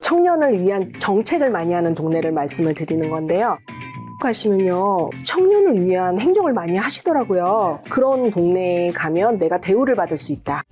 청년을 위한 정책을 많이 하는 동네를 말씀을 드리는 건데요. 가시면요, 청년을 위한 행정을 많이 하시더라고요. 그런 동네에 가면 내가 대우를 받을 수 있다.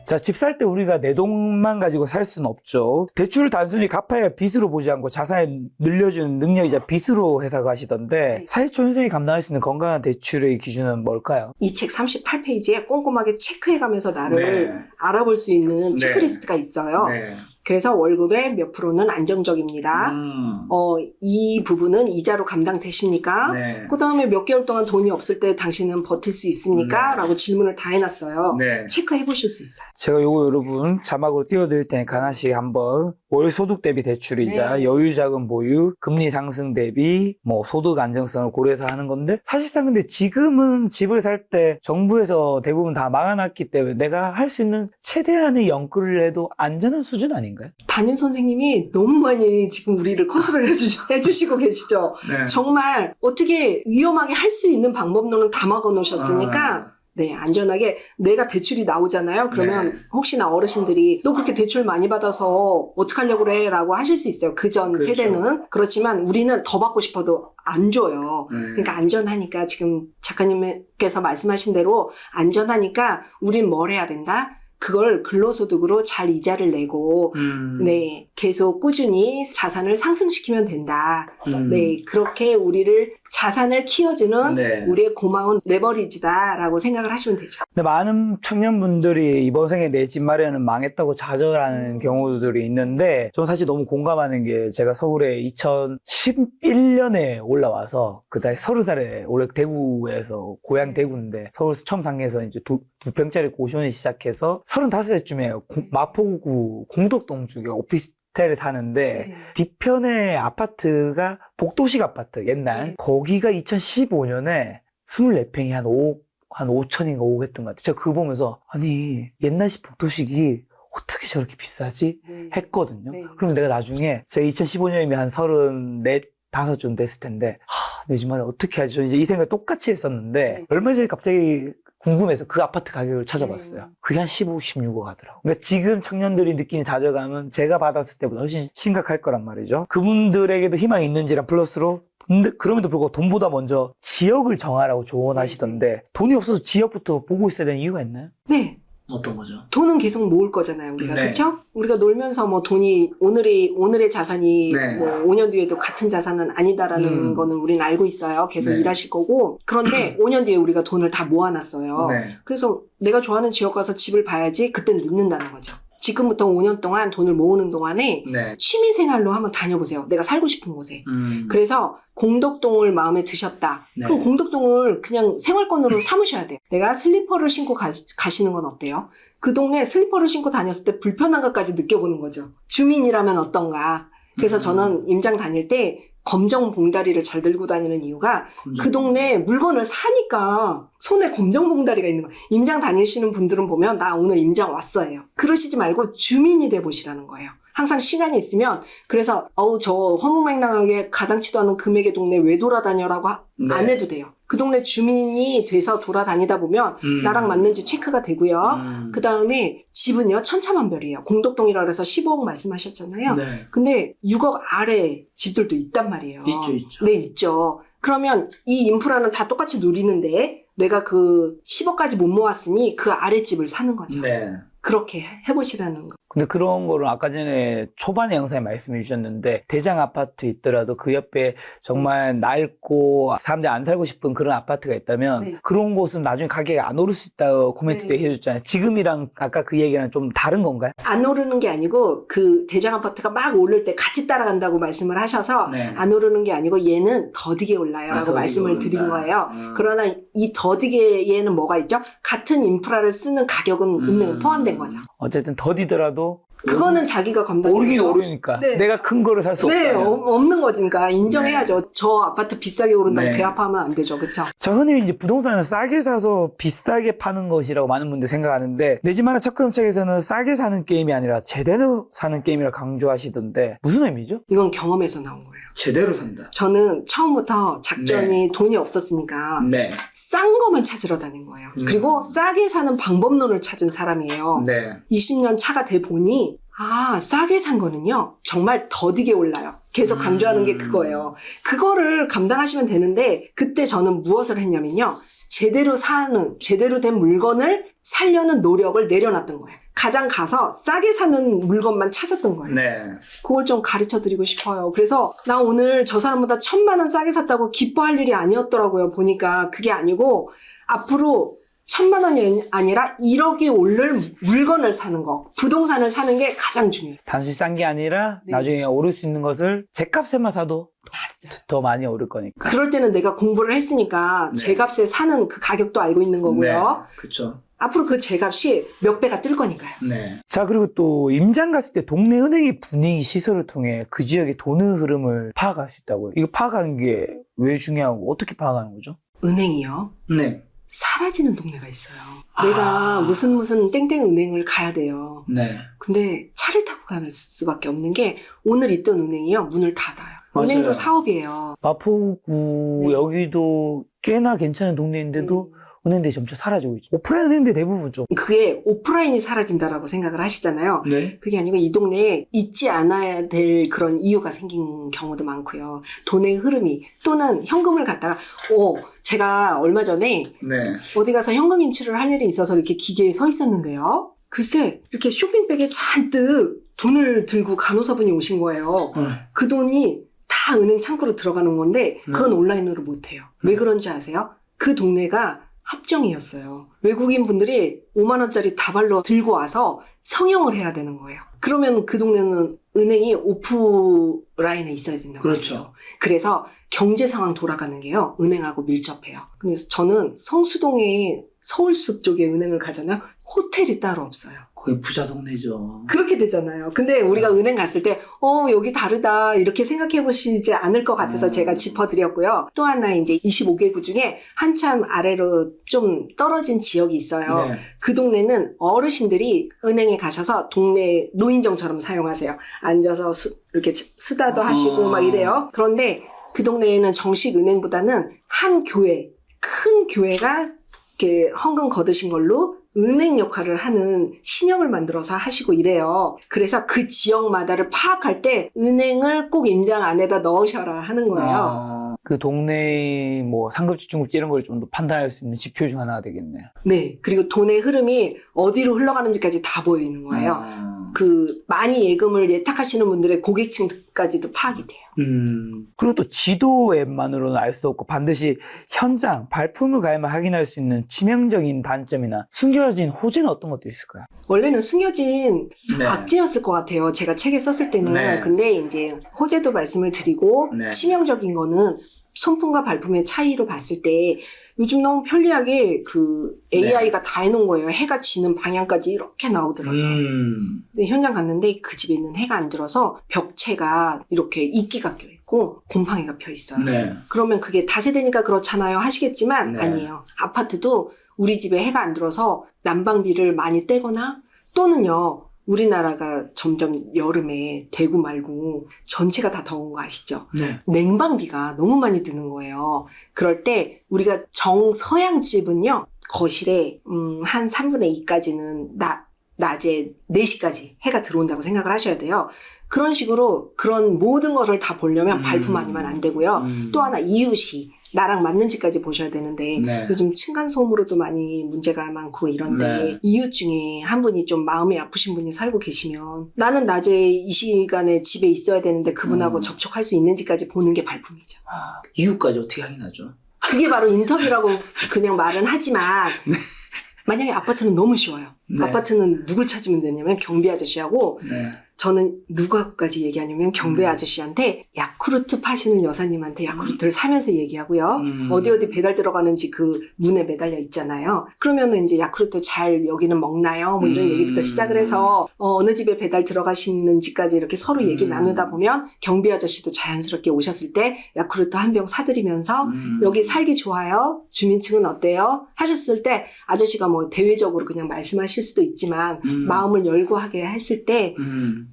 자, 집 살 때 우리가 내 돈만 가지고 살 수는 없죠. 대출을 단순히 갚아야 할 빚으로 보지 않고 자산을 늘려주는 능력이자 빚으로 해석하시던데, 사회초 현생이 감당할 수 있는 건강한 대출의 기준은 뭘까요? 이 책 38페이지에 꼼꼼하게 체크해가면서 나를 네. 알아볼 수 있는 네. 체크리스트가 있어요. 네. 그래서 월급의 몇 프로는 안정적입니다. 이 부분은 이자로 감당되십니까? 네. 그 다음에 몇 개월 동안 돈이 없을 때 당신은 버틸 수 있습니까? 네. 라고 질문을 다 해놨어요. 네. 체크해 보실 수 있어요. 제가 요거 여러분 자막으로 띄워드릴 테니까 하나씩 한번 월 소득 대비 대출이자 네. 여유자금 보유, 금리 상승 대비 뭐 소득 안정성을 고려해서 하는 건데, 사실상 근데 지금은 집을 살 때 정부에서 대부분 다 막아놨기 때문에 내가 할 수 있는 최대한의 연끌을 해도 안전한 수준 아닌가요? 담임 선생님이 너무 많이 지금 우리를 컨트롤 해주시고 계시죠. 네. 정말 어떻게 위험하게 할 수 있는 방법론은 다 막아 놓으셨으니까 네, 안전하게 내가 대출이 나오잖아요. 그러면 네. 혹시나 어르신들이 너 그렇게 대출 많이 받아서 어떡하려고 그래? 라고 하실 수 있어요. 그전 그렇죠. 세대는. 그렇지만 우리는 더 받고 싶어도 안 줘요. 그러니까 안전하니까 지금 작가님께서 말씀하신 대로 안전하니까 우린 뭘 해야 된다? 그걸 근로소득으로 잘 이자를 내고 네, 계속 꾸준히 자산을 상승시키면 된다. 네, 그렇게 우리를 자산을 키워주는 네. 우리의 고마운 레버리지다라고 생각을 하시면 되죠. 근데 많은 청년분들이 이번 생에 내 집 마련은 망했다고 좌절하는 경우들이 있는데, 저는 사실 너무 공감하는 게, 제가 서울에 2011년에 올라와서 그다음에 30살에 원래 대구에서 고향 대구인데 서울 처음 상계에서 이제 두 평짜리 고시원을 시작해서 35세쯤에 마포구 공덕동 쪽에 오피스텔을 사는데, 뒤편에 아파트가 복도식 아파트 옛날 거기가 2015년에 24평이 한 5천인가 5억 했던 것 같아요. 제가 그거 보면서 아니 옛날식 복도식이 어떻게 저렇게 비싸지? 했거든요. 네. 그럼 내가 나중에 제가 2015년이면 한 34, 5좀 됐을 텐데 내 집 마련 어떻게 하지? 저는 이제 이 생각 똑같이 했었는데 얼마 전에 갑자기 궁금해서 그 아파트 가격을 찾아봤어요. 그게 한 15, 16억 하더라고요. 그러니까 지금 청년들이 느끼는 좌절감은 제가 받았을 때보다 훨씬 심각할 거란 말이죠. 그분들에게도 희망이 있는지랑 플러스로, 근데 그럼에도 불구하고 돈보다 먼저 지역을 정하라고 조언하시던데, 돈이 없어서 지역부터 보고 있어야 되는 이유가 있나요? 네. 어떤 거죠? 돈은 계속 모을 거잖아요, 우리가. 네. 그렇죠? 우리가 놀면서 뭐 돈이 오늘의 자산이 네. 뭐 5년 뒤에도 같은 자산은 아니다라는 거는 우리는 알고 있어요. 계속 네. 일하실 거고. 그런데 5년 뒤에 우리가 돈을 다 모아놨어요. 네. 그래서 내가 좋아하는 지역 가서 집을 봐야지 그땐 늦는다는 거죠. 지금부터 5년 동안 돈을 모으는 동안에 네. 취미생활로 한번 다녀보세요. 내가 살고 싶은 곳에. 그래서 공덕동을 마음에 드셨다. 네. 그럼 공덕동을 그냥 생활권으로 삼으셔야 돼요. 내가 슬리퍼를 신고 가시는 건 어때요? 그 동네 슬리퍼를 신고 다녔을 때 불편한 것까지 느껴보는 거죠. 주민이라면 어떤가. 그래서 저는 임장 다닐 때 검정 봉다리를 잘 들고 다니는 이유가 그 동네에 물건을 사니까 손에 검정 봉다리가 있는 거예요. 임장 다니시는 분들은 보면 나 오늘 임장 왔어요. 그러시지 말고 주민이 돼 보시라는 거예요. 항상 시간이 있으면. 그래서 저 허무맹랑하게 가당치도 않은 금액의 동네 왜 돌아다녀라고 안 해도 돼요. 그 동네 주민이 돼서 돌아다니다 보면 나랑 맞는지 체크가 되고요. 그 다음에 집은요 천차만별이에요. 공덕동이라 그래서 15억 말씀하셨잖아요. 네. 근데 6억 아래 집들도 있단 말이에요. 있죠. 네, 있죠. 그러면 이 인프라는 다 똑같이 누리는데 내가 그 10억까지 못 모았으니 그 아래 집을 사는 거죠. 네. 그렇게 해보시라는 거. 근데 그런 거를 아까 전에 초반에 영상에 말씀해 주셨는데, 대장 아파트 있더라도 그 옆에 정말 낡고 사람들이 안 살고 싶은 그런 아파트가 있다면 네. 그런 곳은 나중에 가격이 안 오를 수 있다고 코멘트도 네. 해줬잖아요. 지금이랑 아까 그 얘기랑 좀 다른 건가요? 안 오르는 게 아니고 그 대장 아파트가 막 오를 때 같이 따라간다고 말씀을 하셔서 네. 안 오르는 게 아니고 얘는 더디게 올라요 라고 더디게 말씀을 오른다. 드린 거예요. 그러나 이 더디게에는 뭐가 있죠? 같은 인프라를 쓰는 가격은 있는 포함된 거죠. 어쨌든 더디더라도 그거는 자기가 감당해야죠. 오르긴 오르니까. 네. 내가 큰 거를 살 수 네, 없다. 없는 거니까 인정해야죠. 저 아파트 비싸게 오른다고 네. 배 아파하면 안 되죠. 그쵸? 자, 흔히 이제 부동산을 싸게 사서 비싸게 파는 것이라고 많은 분들이 생각하는데, 내 집 마련 첫걸음책에서는 싸게 사는 게임이 아니라 제대로 사는 게임이라 강조하시던데, 무슨 의미죠? 이건 경험에서 나온 거예요. 제대로 산다. 저는 처음부터 작전이 돈이 없었으니까 네. 싼 거만 찾으러 다닌 거예요. 그리고 싸게 사는 방법론을 찾은 사람이에요. 네. 20년 차가 돼 보니 싸게 산 거는요 정말 더디게 올라요. 계속 강조하는 게 그거예요. 그거를 감당하시면 되는데 그때 저는 무엇을 했냐면요. 제대로 된 물건을 사려는 노력을 내려놨던 거예요. 가장 가서 싸게 사는 물건만 찾았던 거예요. 네. 그걸 좀 가르쳐 드리고 싶어요. 그래서 나 오늘 저 사람보다 1,000만 원 싸게 샀다고 기뻐할 일이 아니었더라고요. 보니까 그게 아니고 앞으로 1,000만 원이 아니라 1억이 오를 물건을 사는 거, 부동산을 사는 게 가장 중요해요. 단순히 싼 게 아니라 네. 나중에 오를 수 있는 것을 제값에만 사도 더 많이 오를 거니까. 그럴 때는 내가 공부를 했으니까 네. 제 값에 사는 그 가격도 알고 있는 거고요. 그렇죠. 앞으로 그 제 값이 몇 배가 뜰 거니까요. 네. 자, 그리고 또 임장 갔을 때 동네 은행의 분위기 시설을 통해 그 지역의 돈의 흐름을 파악할 수 있다고요. 이거 파악하는 게 왜 중요하고 어떻게 파악하는 거죠? 은행이요. 네. 사라지는 동네가 있어요. 내가 무슨 땡땡 은행을 가야 돼요. 네. 근데 차를 타고 가는 수밖에 없는 게 오늘 있던 은행이요. 문을 닫아요. 맞아요. 은행도 사업이에요. 마포구 네. 여기도 꽤나 괜찮은 동네인데도 은행들이 점차 사라지고 있죠. 오프라인 은행들 대부분 좀. 그게 오프라인이 사라진다라고 생각을 하시잖아요. 네. 그게 아니고 이 동네에 있지 않아야 될 그런 이유가 생긴 경우도 많고요. 돈의 흐름이 또는 현금을 갖다가 제가 얼마 전에 네. 어디 가서 현금 인출을 할 일이 있어서 이렇게 기계에 서 있었는데요. 글쎄 이렇게 쇼핑백에 잔뜩 돈을 들고 간호사분이 오신 거예요. 그 돈이 다 은행 창구로 들어가는 건데 그건 온라인으로 못해요. 왜 그런지 아세요? 그 동네가 합정이었어요. 외국인 분들이 5만 원짜리 다발로 들고 와서 성형을 해야 되는 거예요. 그러면 그 동네는 은행이 오프라인에 있어야 된다고 그렇죠. 해요. 그래서 경제 상황 돌아가는 게요. 은행하고 밀접해요. 그래서 저는 성수동에 서울숲 쪽에 은행을 가잖아요. 호텔이 따로 없어요. 거의 부자 동네죠. 그렇게 되잖아요. 근데 우리가 은행 갔을 때, 여기 다르다, 이렇게 생각해 보시지 않을 것 같아서 제가 짚어드렸고요. 또 하나 이제 25개구 중에 한참 아래로 좀 떨어진 지역이 있어요. 네. 그 동네는 어르신들이 은행에 가셔서 동네 노인정처럼 사용하세요. 앉아서 이렇게 수다도 하시고 막 이래요. 그런데 그 동네에는 정식 은행보다는 한 교회, 큰 교회가 이렇게 헌금 거두신 걸로 은행 역할을 하는 신형을 만들어서 하시고 이래요. 그래서 그 지역마다를 파악할 때 은행을 꼭 임장 안에다 넣으셔라 하는 거예요. 그 동네의 뭐 상급지, 중급지 이런 걸 좀 더 판단할 수 있는 지표 중 하나가 되겠네요. 네. 그리고 돈의 흐름이 어디로 흘러가는지까지 다 보이는 거예요. 그 많이 예금을 예탁하시는 분들의 고객층까지도 파악이 돼요. 그리고 또 지도 앱만으로는 알 수 없고 반드시 현장, 발품을 가야만 확인할 수 있는 치명적인 단점이나 숨겨진 호재는 어떤 것도 있을까요? 원래는 숨겨진 네. 악재였을 것 같아요. 제가 책에 썼을 때는. 네. 근데 이제 호재도 말씀을 드리고 네. 치명적인 거는 손품과 발품의 차이로 봤을 때 요즘 너무 편리하게 그 AI가 다 해놓은 거예요. 해가 지는 방향까지 이렇게 나오더라고요. 근데 현장 갔는데 그 집에 있는 해가 안 들어서 벽체가 이렇게 이끼가 껴있고 곰팡이가 펴 있어요. 네. 그러면 그게 다세대니까 그렇잖아요 하시겠지만 네. 아니에요. 아파트도 우리 집에 해가 안 들어서 난방비를 많이 떼거나 또는요. 우리나라가 점점 여름에 대구 말고 전체가 다 더운 거 아시죠? 네. 냉방비가 너무 많이 드는 거예요. 그럴 때 우리가 정서양 집은요. 거실에 한 3분의 2까지는 낮에 4시까지 해가 들어온다고 생각을 하셔야 돼요. 그런 식으로 그런 모든 거를 다 보려면 발품 아니면 안 되고요. 또 하나 이웃이 나랑 맞는지까지 보셔야 되는데 네. 요즘 층간소음으로도 많이 문제가 많고 이런데 네. 이웃 중에 한 분이 좀 마음이 아프신 분이 살고 계시면 나는 낮에 이 시간에 집에 있어야 되는데 그분하고 접촉할 수 있는지까지 보는 게 발품이죠. 이유까지 어떻게 확인하죠? 그게 바로 인터뷰라고 그냥 말은 하지만 만약에 아파트는 너무 쉬워요. 네. 아파트는 누굴 찾으면 되냐면 경비 아저씨하고 네. 저는 누구까지 얘기하냐면 경비 아저씨한테 야쿠르트 파시는 여사님한테 야쿠르트를 사면서 얘기하고요. 어디 배달 들어가는지 그 문에 매달려 있잖아요. 그러면은 이제 야쿠르트 잘 여기는 먹나요? 뭐 이런 얘기부터 시작을 해서 어느 집에 배달 들어가시는지까지 이렇게 서로 얘기 나누다 보면 경비 아저씨도 자연스럽게 오셨을 때 야쿠르트 한 병 사드리면서 여기 살기 좋아요? 주민층은 어때요? 하셨을 때 아저씨가 뭐 대외적으로 그냥 말씀하실 수도 있지만 마음을 열고 하게 했을 때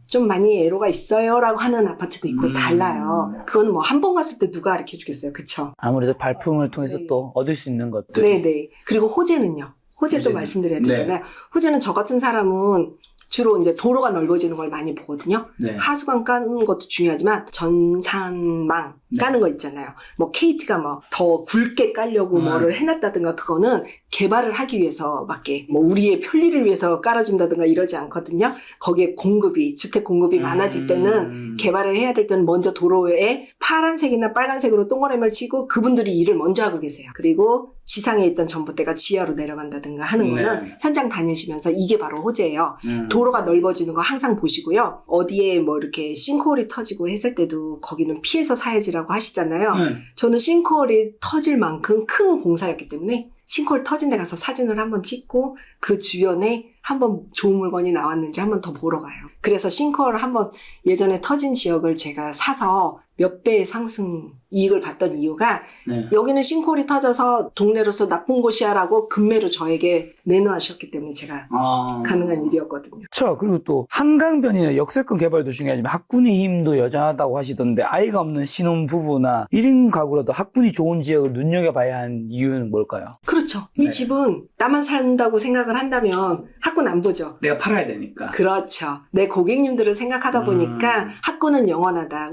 좀 많이 애로가 있어요 라고 하는 아파트도 있고 달라요. 그건 뭐 한 번 갔을 때 누가 가르쳐 주겠어요. 그쵸? 아무래도 발품을 통해서 네. 또 얻을 수 있는 것들. 네네. 그리고 호재는요. 호재도 말씀드려야 되잖아요. 호재는 저 같은 사람은 주로 이제 도로가 넓어지는 걸 많이 보거든요. 네. 하수관 까는 것도 중요하지만 전산망 까는 거 있잖아요. 뭐 KT가 뭐 더 굵게 깔려고 뭐를 해놨다든가 그거는 개발을 하기 위해서밖에 뭐 우리의 편리를 위해서 깔아준다든가 이러지 않거든요. 거기에 공급이 주택 공급이 많아질 때는 개발을 해야 될 때는 먼저 도로에 파란색이나 빨간색으로 동그라미를 치고 그분들이 일을 먼저 하고 계세요. 그리고 지상에 있던 전봇대가 지하로 내려간다든가 하는 거는 현장 다니시면서 이게 바로 호재예요. 도로가 넓어지는 거 항상 보시고요. 어디에 뭐 이렇게 싱크홀이 터지고 했을 때도 거기는 피해서 사야지라고 하시잖아요. 저는 싱크홀이 터질 만큼 큰 공사였기 때문에 싱크홀 터진 데 가서 사진을 한번 찍고 그 주변에 한번 좋은 물건이 나왔는지 한번 더 보러 가요. 그래서 싱크홀을 한번 예전에 터진 지역을 제가 사서 몇 배의 상승 이익을 봤던 이유가 여기는 싱크홀이 터져서 동네로서 나쁜 곳이야라고 금매로 저에게 내놓으셨기 때문에 제가 가능한 일이었거든요. 그렇죠. 그리고 또 한강변이나 역세권 개발도 중요하지만 학군의 힘도 여전하다고 하시던데 아이가 없는 신혼부부나 1인 가구라도 학군이 좋은 지역을 눈여겨봐야 하는 이유는 뭘까요? 그렇죠. 이 집은 나만 산다고 생각을 한다면 학군 안 보죠. 내가 팔아야 되니까. 그렇죠. 내 고객님들을 생각하다 보니까 학군은 영원하다.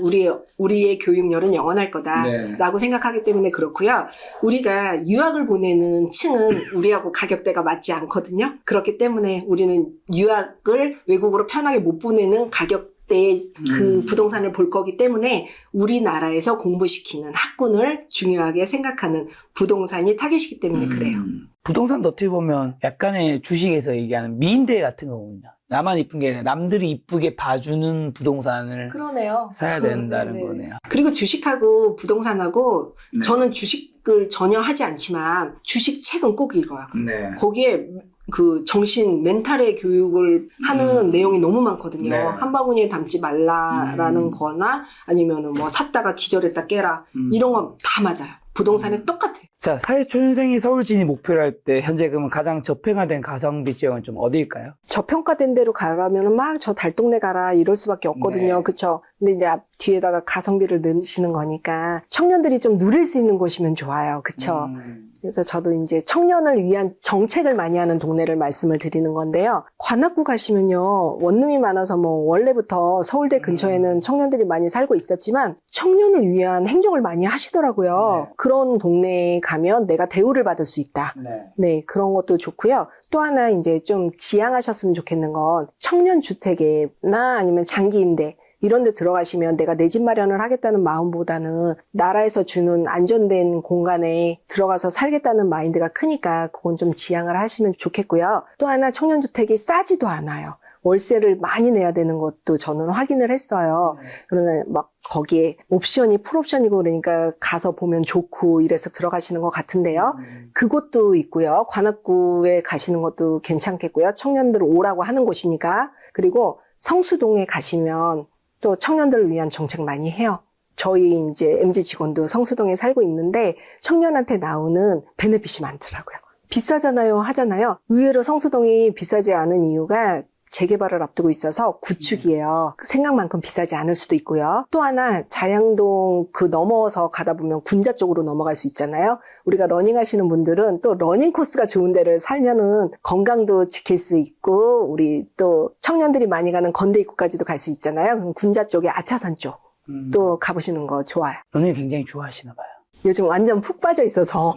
우리의 교육열은 영원할 거다. 라고 생각하기 때문에 그렇고요. 우리가 유학을 보내는 층은 우리하고 가격대가 맞지 않거든요. 그렇기 때문에 우리는 유학을 외국으로 편하게 못 보내는 가격대의 그 부동산을 볼 거기 때문에 우리나라에서 공부시키는 학군을 중요하게 생각하는 부동산이 타겟이기 때문에 그래요. 부동산도 어떻게 보면 약간의 주식에서 얘기하는 미인대 같은 거군요. 나만 이쁜 게 아니라 남들이 이쁘게 봐주는 부동산을 그러네요. 사야 된다는 거네요. 그리고 주식하고 부동산하고 저는 주식을 전혀 하지 않지만 주식책은 꼭 읽어요. 거기에 그 정신 멘탈의 교육을 하는 내용이 너무 많거든요. 한 바구니에 담지 말라라는 거나 아니면은 뭐 샀다가 기절했다 깨라 이런 건 다 맞아요. 부동산에 똑같아요. 자, 사회초년생이 서울 진입 목표를 할 때 현재 그러면 가장 저평가된 가성비 지역은 좀 어디일까요? 저평가된 데로 가라면 막 저 달동네 가라 이럴 수밖에 없거든요. 그쵸? 근데 이제 뒤에다가 가성비를 넣으시는 거니까 청년들이 좀 누릴 수 있는 곳이면 좋아요. 그쵸? 그래서 저도 이제 청년을 위한 정책을 많이 하는 동네를 말씀을 드리는 건데요. 관악구 가시면요. 원룸이 많아서 뭐 원래부터 서울대 근처에는 청년들이 많이 살고 있었지만 청년을 위한 행정을 많이 하시더라고요. 그런 동네에 가면 내가 대우를 받을 수 있다. 네, 그런 것도 좋고요. 또 하나 이제 좀 지향하셨으면 좋겠는 건 청년 주택이나 아니면 장기 임대 이런 데 들어가시면 내가 내 집 마련을 하겠다는 마음보다는 나라에서 주는 안전된 공간에 들어가서 살겠다는 마인드가 크니까 그건 좀 지향을 하시면 좋겠고요. 또 하나 청년주택이 싸지도 않아요. 월세를 많이 내야 되는 것도 저는 확인을 했어요. 그러나 막 거기에 옵션이 풀옵션이고 그러니까 가서 보면 좋고 이래서 들어가시는 것 같은데요. 그것도 있고요. 관악구에 가시는 것도 괜찮겠고요. 청년들 오라고 하는 곳이니까. 그리고 성수동에 가시면 또 청년들을 위한 정책 많이 해요. 저희 이제 MZ 직원도 성수동에 살고 있는데 청년한테 나오는 베네핏이 많더라고요. 비싸잖아요 하잖아요. 의외로 성수동이 비싸지 않은 이유가 재개발을 앞두고 있어서 구축이에요. 생각만큼 비싸지 않을 수도 있고요. 또 하나 자양동 그 넘어서 가다 보면 군자 쪽으로 넘어갈 수 있잖아요. 우리가 러닝 하시는 분들은 또 러닝 코스가 좋은 데를 살면은 건강도 지킬 수 있고 우리 또 청년들이 많이 가는 건대 입구까지도 갈 수 있잖아요. 그럼 군자 쪽에 아차산 쪽 또 가보시는 거 좋아요. 러닝 굉장히 좋아하시나 봐요. 요즘 완전 푹 빠져 있어서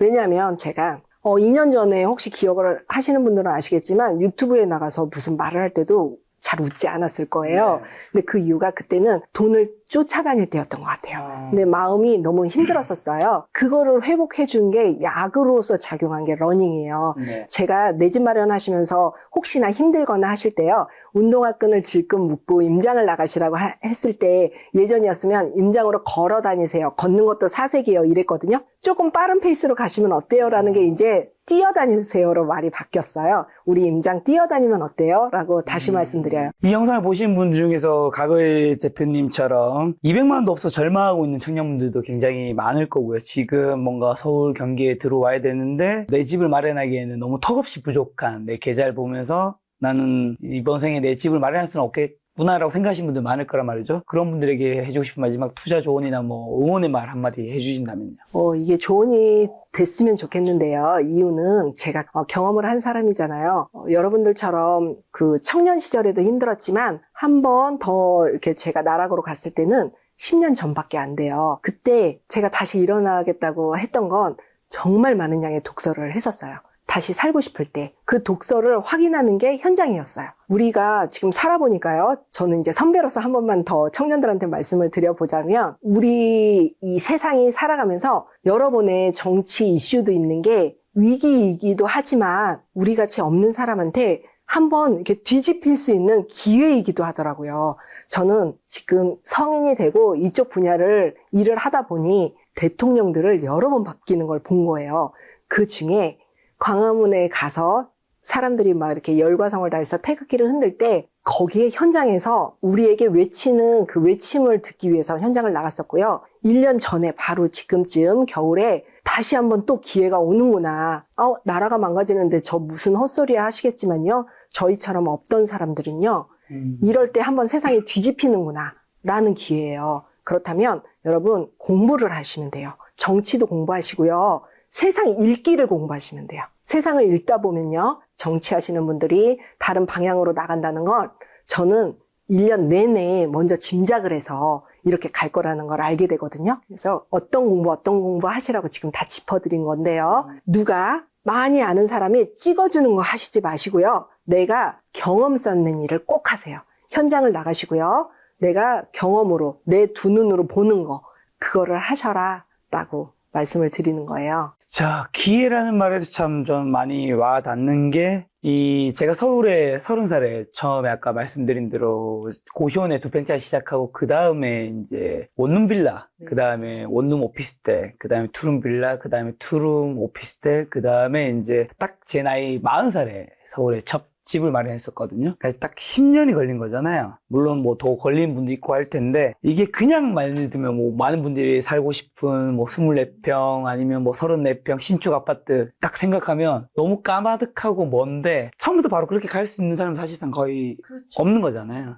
왜냐하면 제가 2년 전에 혹시 기억을 하시는 분들은 아시겠지만 유튜브에 나가서 무슨 말을 할 때도 잘 웃지 않았을 거예요. 근데 그 이유가 그때는 돈을 쫓아다닐 때였던 것 같아요. 근데 마음이 너무 힘들었었어요. 그거를 회복해 준 게 약으로서 작용한 게 러닝이에요. 네. 제가 내 집 마련하시면서 혹시나 힘들거나 하실 때요, 운동화 끈을 질끈 묶고 임장을 나가시라고 했을 때, 예전이었으면 임장으로 걸어 다니세요. 걷는 것도 사색이에요. 이랬거든요. 조금 빠른 페이스로 가시면 어때요? 라는 게 이제 뛰어다니세요로 말이 바뀌었어요. 우리 임장 뛰어다니면 어때요? 라고 다시 말씀드려요. 이 영상을 보신 분 중에서 가글 대표님처럼 200만 원도 없어 절망하고 있는 청년분들도 굉장히 많을 거고요. 지금 뭔가 서울 경기에 들어와야 되는데 내 집을 마련하기에는 너무 턱없이 부족한 내 계좌를 보면서 나는 이번 생에 내 집을 마련할 수는 없겠구나라고 생각하시는 분들 많을 거란 말이죠. 그런 분들에게 해주고 싶은 마지막 투자 조언이나 뭐 응원의 말 한마디 해주신다면요. 이게 조언이 됐으면 좋겠는데요. 이유는 제가 경험을 한 사람이잖아요. 여러분들처럼 그 청년 시절에도 힘들었지만 한 번 더 이렇게 제가 나락으로 갔을 때는 10년 전밖에 안 돼요. 그때 제가 다시 일어나겠다고 했던 건 정말 많은 양의 독서를 했었어요. 다시 살고 싶을 때 그 독서를 확인하는 게 현장이었어요. 우리가 지금 살아보니까요, 저는 이제 선배로서 한 번만 더 청년들한테 말씀을 드려보자면, 우리 이 세상이 살아가면서 여러 번의 정치 이슈도 있는 게 위기이기도 하지만 우리 같이 없는 사람한테 한번 이렇게 뒤집힐 수 있는 기회이기도 하더라고요. 저는 지금 성인이 되고 이쪽 분야를 일을 하다 보니 대통령들을 여러 번 바뀌는 걸 본 거예요. 그 중에 광화문에 가서 사람들이 막 이렇게 열과성을 다해서 태극기를 흔들 때 거기에 현장에서 우리에게 외치는 그 외침을 듣기 위해서 현장을 나갔었고요. 1년 전에 바로 지금쯤 겨울에 다시 한번 또 기회가 오는구나. 나라가 망가지는데 저 무슨 헛소리야 하시겠지만요. 저희처럼 없던 사람들은요. 이럴 때 한번 세상이 뒤집히는구나 라는 기회예요. 그렇다면 여러분 공부를 하시면 돼요. 정치도 공부하시고요. 세상 읽기를 공부하시면 돼요. 세상을 읽다 보면요. 정치하시는 분들이 다른 방향으로 나간다는 건 저는 1년 내내 먼저 짐작을 해서 이렇게 갈 거라는 걸 알게 되거든요. 그래서 어떤 공부 하시라고 지금 다 짚어드린 건데요. 누가 많이 아는 사람이 찍어주는 거 하시지 마시고요. 내가 경험 쌓는 일을 꼭 하세요. 현장을 나가시고요. 내가 경험으로 내 두 눈으로 보는 거 그거를 하셔라 라고 말씀을 드리는 거예요. 자, 기회라는 말에서 참 좀 많이 와 닿는 게, 제가 서울에 30살에 처음에 아까 말씀드린 대로 고시원에 2평짜리 시작하고, 그 다음에 이제 원룸 빌라, 그 다음에 원룸 오피스텔, 그 다음에 투룸 빌라, 그 다음에 투룸 오피스텔, 그 다음에 이제 딱 제 나이 40살에 서울에 첫 집을 마련했었거든요. 그래서 딱 10년이 걸린 거잖아요. 물론 뭐 더 걸린 분도 있고 할 텐데, 이게 그냥 말 들면 뭐 많은 분들이 살고 싶은 뭐 24평 아니면 뭐 34평 신축 아파트 딱 생각하면 너무 까마득하고 먼데, 처음부터 바로 그렇게 갈 수 있는 사람은 사실상 거의 없는 거잖아요.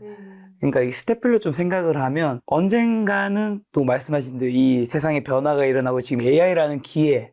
그러니까 이 스텝별로 좀 생각을 하면 언젠가는 또 말씀하신 대로 이 세상에 변화가 일어나고 지금 AI라는 기회,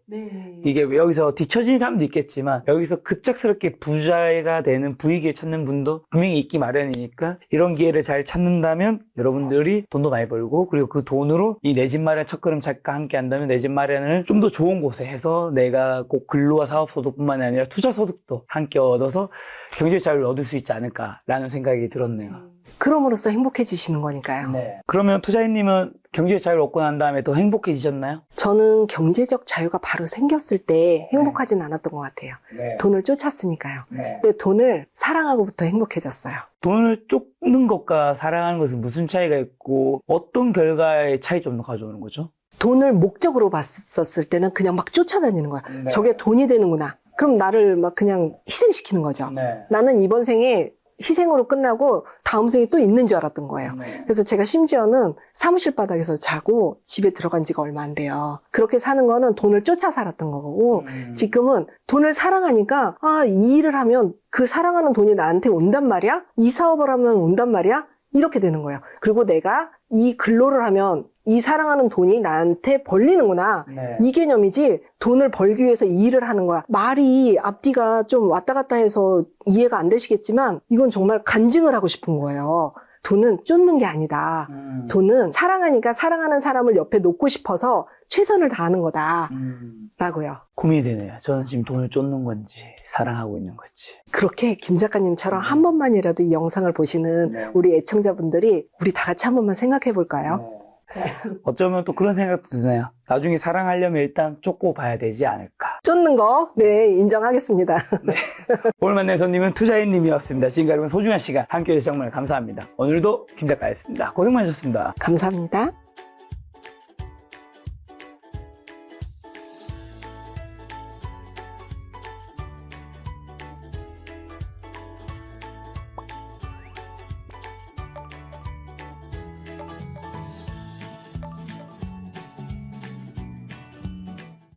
이게 여기서 뒤처지는 사람도 있겠지만 여기서 급작스럽게 부자가 되는 부익을 찾는 분도 분명히 있기 마련이니까, 이런 기회를 잘 찾는다면 여러분들이 돈도 많이 벌고, 그리고 그 돈으로 이 내 집 마련 첫걸음 잠깐 함께 한다면 내 집 마련을 좀 더 좋은 곳에 해서 내가 꼭 근로와 사업소득뿐만이 아니라 투자소득도 함께 얻어서 경제 자유를 얻을 수 있지 않을까라는 생각이 들었네요. 그럼으로써 행복해지시는 거니까요. 네. 그러면 투자인님은 경제 자유를 얻고 난 다음에 더 행복해지셨나요? 저는 경제적 자유가 바로 생겼을 때 행복하진 않았던 것 같아요. 네. 돈을 쫓았으니까요. 네. 근데 돈을 사랑하고부터 행복해졌어요. 돈을 쫓는 것과 사랑하는 것은 무슨 차이가 있고 어떤 결과의 차이점을 가져오는 거죠? 돈을 목적으로 봤었을 때는 그냥 막 쫓아다니는 거야. 네. 저게 돈이 되는구나. 그럼 나를 막 그냥 희생시키는 거죠. 네. 나는 이번 생에 희생으로 끝나고 다음 생에 또 있는 줄 알았던 거예요. 네. 그래서 제가 심지어는 사무실 바닥에서 자고 집에 들어간 지가 얼마 안 돼요. 그렇게 사는 거는 돈을 쫓아 살았던 거고, 지금은 돈을 사랑하니까 이 일을 하면 그 사랑하는 돈이 나한테 온단 말이야? 이 사업을 하면 온단 말이야? 이렇게 되는 거예요. 그리고 내가 이 근로를 하면 이 사랑하는 돈이 나한테 벌리는구나. 네. 이 개념이지, 돈을 벌기 위해서 이 일을 하는 거야. 말이 앞뒤가 좀 왔다 갔다 해서 이해가 안 되시겠지만 이건 정말 간증을 하고 싶은 거예요. 돈은 쫓는 게 아니다. 돈은 사랑하니까 사랑하는 사람을 옆에 놓고 싶어서 최선을 다하는 거다라고요. 고민이 되네요. 저는 지금 돈을 쫓는 건지 사랑하고 있는 건지. 그렇게 김 작가님처럼 한 번만이라도 이 영상을 보시는 네. 우리 애청자분들이 우리 다 같이 한 번만 생각해 볼까요? 어쩌면 또 그런 생각도 드네요. 나중에 사랑하려면 일단 쫓고 봐야 되지 않을까. 쫓는 거, 네, 인정하겠습니다. 오늘 만난 손님은 투자인님이었습니다. 지금까지 여러분 소중한 시간 함께해 주셔서 정말 감사합니다. 오늘도 김 작가였습니다. 고생 많으셨습니다. 감사합니다.